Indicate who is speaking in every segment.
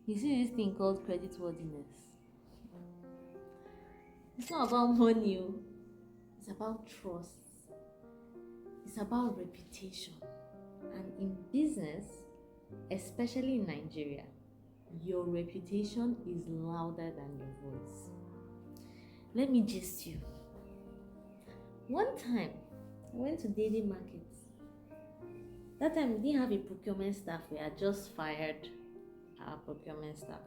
Speaker 1: You see this thing called creditworthiness. It's not about money, oh. It's about trust. It's about reputation. And in business, especially in Nigeria, your reputation is louder than your voice. Let me gist you. One time, I went to daily markets. That time we didn't have a procurement staff. We had just fired our procurement staff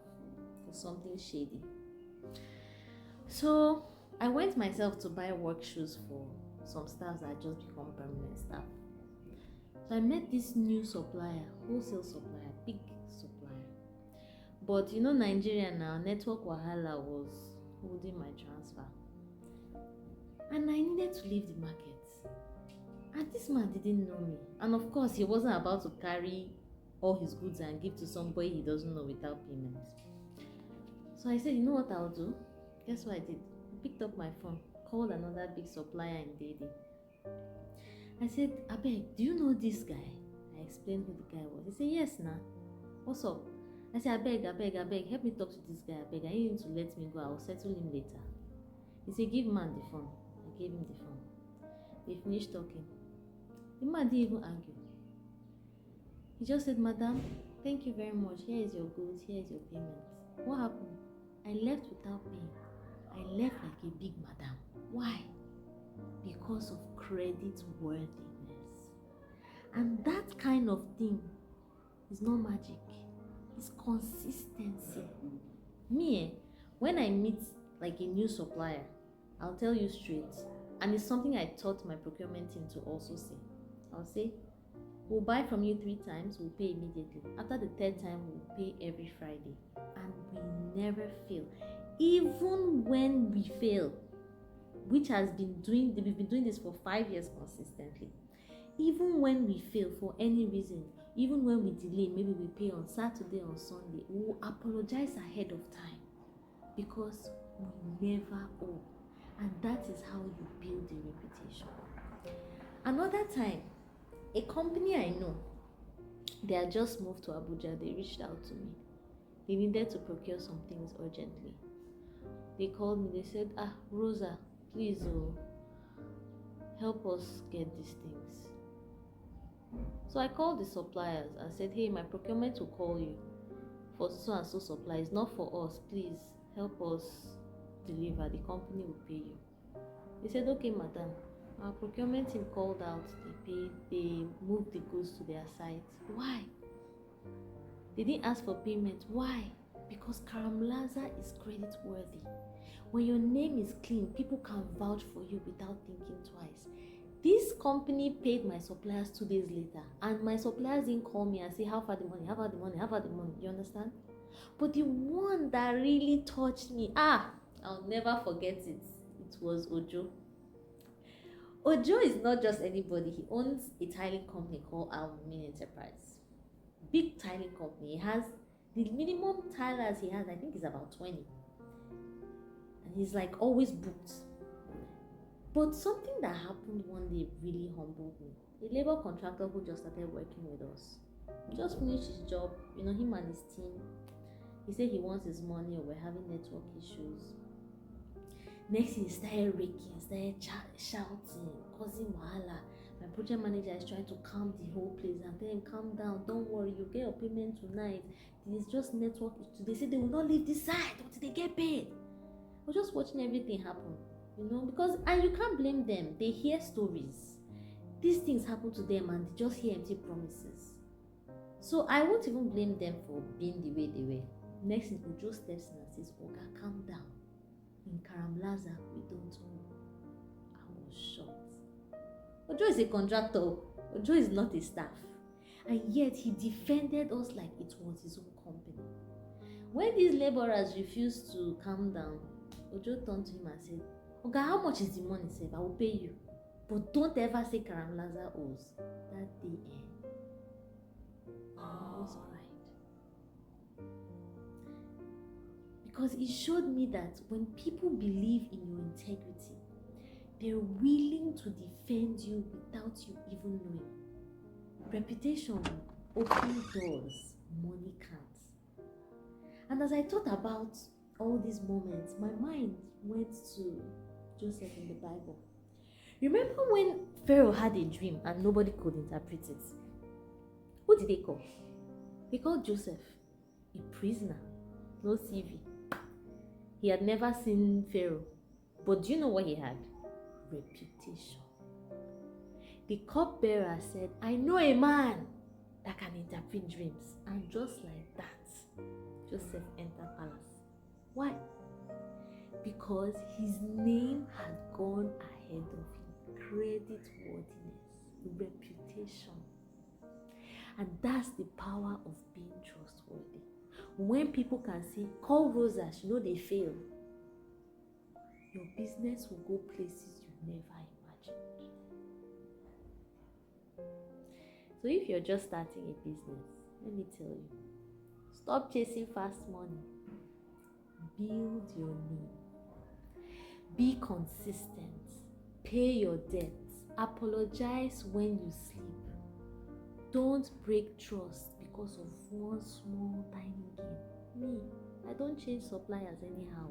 Speaker 1: for something shady. So I went myself to buy work shoes for some staffs that had just become permanent staff. So I met this new supplier, wholesale supplier, big supplier. But you know, Nigeria now, network wahala was holding my transfer. And I needed to leave the market. And this man didn't know me. And of course, he wasn't about to carry all his goods and give to somebody he doesn't know without payment. So I said, you know what I'll do? Guess what I did? I picked up my phone, called another big supplier in Dede. I said, Abeg, do you know this guy? I explained who the guy was. He said, yes, nah. What's up? I said, abeg, help me talk to this guy. Abeg, I need him to let me go. I'll settle him later. He said, give man the phone. I gave him the phone. We finished talking. The man didn't even argue. He just said, Madam, thank you very much. Here is your goods. Here is your payment. What happened? I left without paying. I left like a big madam. Why? Because of credit worthiness. And that kind of thing is not magic. It's consistency. Me, when I meet like a new supplier, I'll tell you straight. And it's something I taught my procurement team to also say. I'll say, we'll buy from you 3 times, we'll pay immediately. After the 3rd time, we'll pay every Friday. And we never fail. Even when we fail, which we've been doing this for 5 years consistently. Even when we fail for any reason, even when we delay, maybe we pay on Saturday or Sunday, we will apologize ahead of time because we never owe. And that is how you build a reputation. Another time, a company I know, they had just moved to Abuja. They reached out to me. They needed to procure some things urgently. They called me. They said, Rosa, please help us get these things. So I called the suppliers. I said, hey, my procurement will call you for so and so supplies, not for us. Please help us deliver. The company will pay you. They said, okay, madam. Our procurement team called out. They moved the goods to their site. Why? They didn't ask for payment. Why? Because Karamlaza is credit worthy. When your name is clean, people can vouch for you without thinking twice. This company paid my suppliers 2 days later, and my suppliers didn't call me and say, how far the money? You understand? But the one that really touched me, I'll never forget it. It was Ojo. Ojo is not just anybody. He owns a tiling company called Almin Enterprise. Big tiling company. He has the minimum tilers he has, I think, is about 20. And he's like always booked. But something that happened one day really humbled me. A labor contractor who just started working with us. He just finished his job, him and his team. He said he wants his money, or we're having network issues. Next thing, he started raking, started shouting, causing wahala. My project manager is trying to calm the whole place and tell him, calm down, don't worry, you'll get your payment tonight. This is just network issue. They said they will not leave this side until they get paid. I was just watching everything happen, and you can't blame them. They hear stories. These things happen to them and they just hear empty promises. So I won't even blame them for being the way they were. Next thing, Ujo steps in and says, Oga, calm down. In Karamlaza, we don't know. I was shocked. Ojo is a contractor. Ojo is not a staff. And yet he defended us like it was his own company. When these laborers refused to calm down, Ojo turned to him and said, Oga, how much is the money, sir? I will pay you. But don't ever say Karamlaza owes. That day, I almost cried. Because it showed me that when people believe in your integrity, they're willing to defend you without you even knowing. Reputation will open doors money can't. And as I thought about all these moments, my mind went to Joseph in the Bible. Remember when Pharaoh had a dream and nobody could interpret it? Who did they call? They called Joseph, a prisoner, no CV. He had never seen Pharaoh. But do you know what he had? Reputation. The cupbearer said, I know a man that can interpret dreams. And just like that, Joseph entered palace. Why? Because his name had gone ahead of him. Creditworthiness, reputation. And that's the power of being trustworthy. When people can say, call Rosa, she know they fail, your business will go places you never imagined. So if you're just starting a business, let me tell you, stop chasing fast money. Build your name. Be consistent. Pay your debts. Apologize when you sleep. Don't break trust because of one small tiny game. Me, I don't change suppliers anyhow,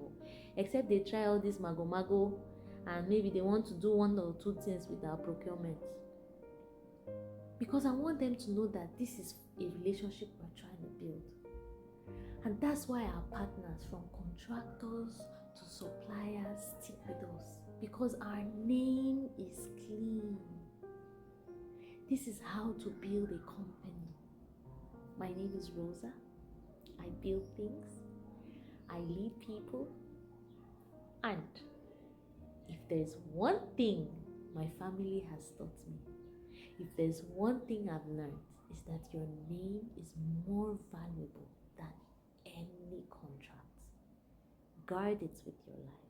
Speaker 1: except they try all this mago and maybe they want to do one or two things with our procurement, because I want them to know that this is a relationship we're trying to build. And that's why our partners, from contractors to suppliers, stick with us, because our name is clean. This is how to build a company. My name is Rosa. I build things. I lead people. And if there's one thing my family has taught me, if there's one thing I've learned, is that your name is more valuable than any contract. Guard it with your life.